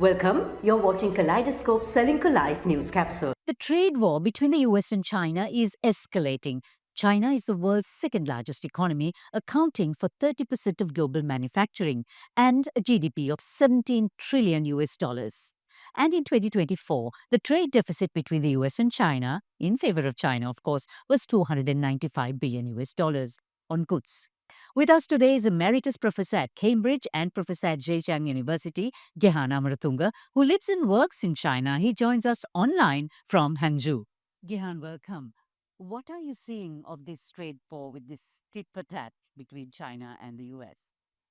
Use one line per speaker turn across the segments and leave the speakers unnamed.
Welcome, you're watching Kaleidoscope Srilanka Live News Capsule.
The trade war between the US and China is escalating. China is the world's second largest economy, accounting for 30% of global manufacturing and a GDP of 17 trillion US dollars. And in 2024, the trade deficit between the US and China, in favor of China, of course, was 295 billion US dollars on goods. With us today is Emeritus Professor at Cambridge and Professor at Zhejiang University, Gehan Amaratunga, who lives and works in China. He joins us online from Hangzhou. Gehan, welcome. What are you seeing of this trade war with this tit-for-tat between China and the US?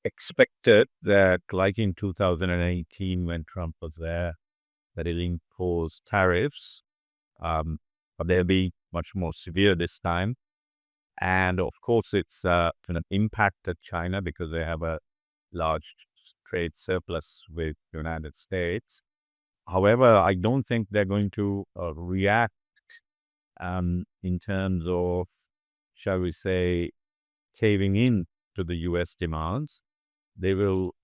Expected that, like in 2018 when Trump was there, that he'll impose tariffs, but they'll be much more severe this time. And of course, it's going to impact China because they have a large trade surplus with the United States. However, I don't think they're going to react in terms of, shall we say, caving in to the U.S. demands. They will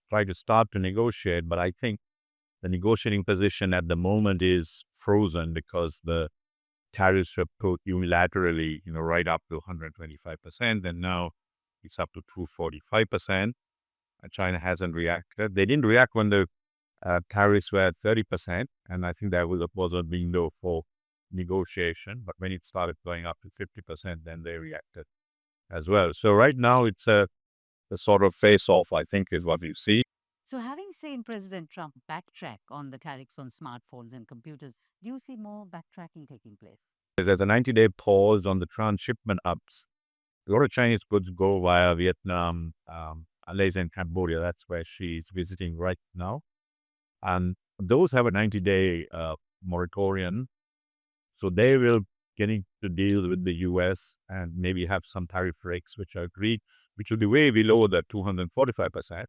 try to start to negotiate, but I think the negotiating position at the moment is frozen because the tariffs were put unilaterally, right up to 125%, and now it's up to 245%. China hasn't reacted. They didn't react when the tariffs were at 30%, and I think that was a window for negotiation. But when it started going up to 50%, then they reacted as well. So right now it's a sort of face-off, I think, is what you see.
So, having seen President Trump backtrack on the tariffs on smartphones and computers, do you see more backtracking taking place?
There's a 90-day pause on the transshipment ups. A lot of Chinese goods go via Vietnam, Malaysia, and Cambodia. That's where she's visiting right now. And those have a 90-day moratorium. So they will get into deals with the U.S. and maybe have some tariff rates which are agreed, which will be way below the 245%.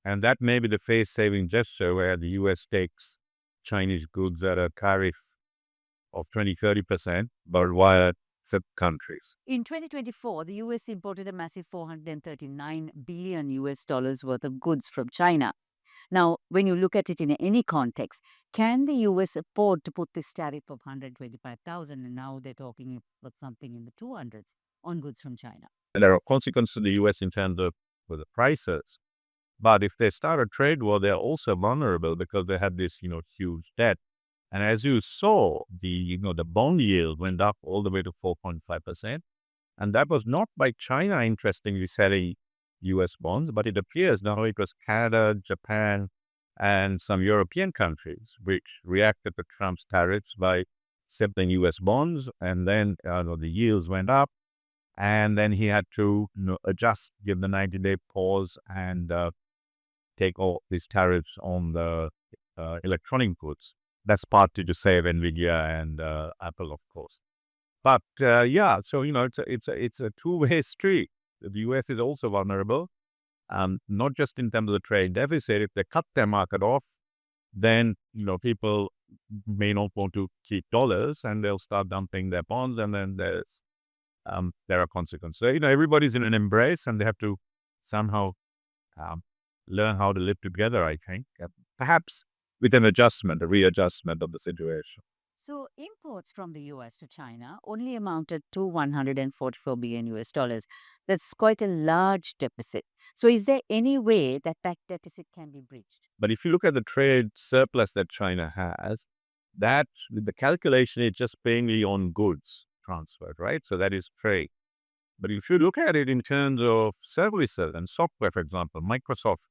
And that may be the face-saving gesture where the U.S. takes Chinese goods at a tariff of 20-30%, but via fifth countries.
In 2024, the US imported a massive 439 billion US dollars worth of goods from China. Now, when you look at it in any context, can the US afford to put this tariff of 125,000, and now they're talking about something in the 200s on goods from China?
And there are consequences to the U.S. in terms of with the prices. But if they start a trade war, they're also vulnerable because they had this, huge debt. And as you saw, the bond yield went up all the way to 4.5%. And that was not by China, interestingly, selling U.S. bonds, but it appears now it was Canada, Japan, and some European countries which reacted to Trump's tariffs by selling U.S. bonds. And then the yields went up. And then he had to adjust, give the 90-day pause, and take all these tariffs on the electronic goods. That's partly to save Nvidia and Apple, of course. But so it's a two-way street. The U.S. is also vulnerable, not just in terms of the trade deficit. If they cut their market off, then people may not want to keep dollars, and they'll start dumping their bonds, and then there are consequences. So everybody's in an embrace, and they have to somehow learn how to live together, I think. Perhaps with an adjustment, a readjustment of the situation.
So, imports from the US to China only amounted to 144 billion US dollars. That's quite a large deficit. So, is there any way that that deficit can be breached?
But if you look at the trade surplus that China has, that with the calculation, it's just mainly on goods transferred, right? So that is trade. But if you look at it in terms of services and software, for example, Microsoft,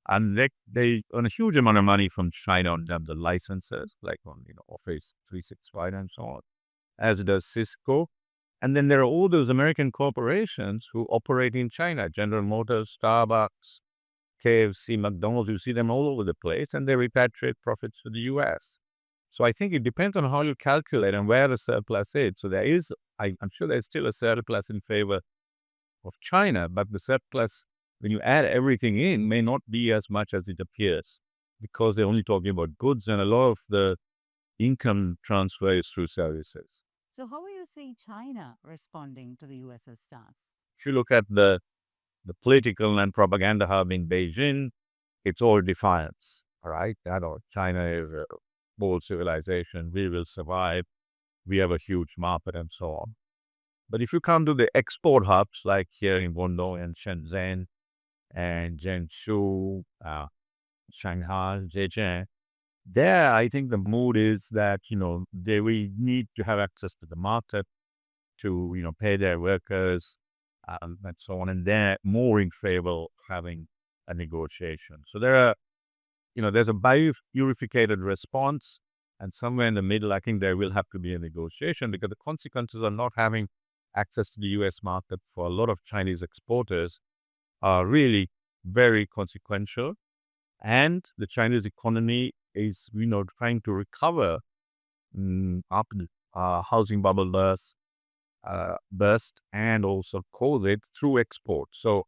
and they earn a huge amount of money from China in terms of licenses, like on Office 365 and so on, as does Cisco. And then there are all those American corporations who operate in China, General Motors, Starbucks, KFC, McDonald's. You see them all over the place, and they repatriate profits to the U.S. So I think it depends on how you calculate and where the surplus is. So there is, I'm sure there's still a surplus in favor of China, but the surplus, when you add everything in, may not be as much as it appears because they're only talking about goods, and a lot of the income transfer is through services.
So, how are you seeing China responding to the US's stance?
If you look at the political and propaganda hub in Beijing, it's all defiance. all right? That or China is a old civilization. We will survive. We have a huge market and so on. But if you come to the export hubs like here in Guangdong and Shenzhen and Zhengzhou, Shanghai, Zhejiang, there I think the mood is that, they will need to have access to the market to, pay their workers and so on. And they're more in favor of having a negotiation. So there's a bifurcated response. And somewhere in the middle, I think there will have to be a negotiation because the consequences of not having access to the US market for a lot of Chinese exporters are really very consequential. And the Chinese economy is, trying to recover after housing bubble burst and also COVID through export. So,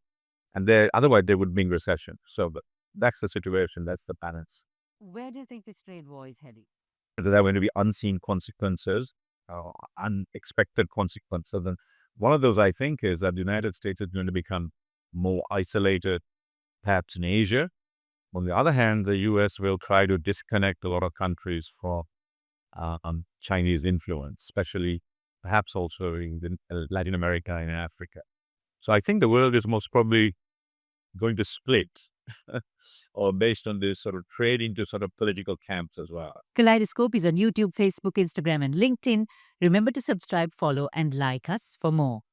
and otherwise they would be in recession. So that's the situation. That's the balance.
Where do you think this trade war is heading?
There are going to be unseen consequences, unexpected consequences. And one of those, I think, is that the United States is going to become more isolated, perhaps in Asia. On the other hand, the US will try to disconnect a lot of countries from Chinese influence, especially perhaps also in Latin America and Africa. So I think the world is most probably going to split or based on this sort of trade into sort of political camps as well.
Kaleidoscope is on YouTube, Facebook, Instagram, and LinkedIn. Remember to subscribe, follow, and like us for more.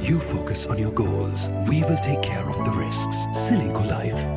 You focus on your goals. We will take care of the risks. Srilanka Life.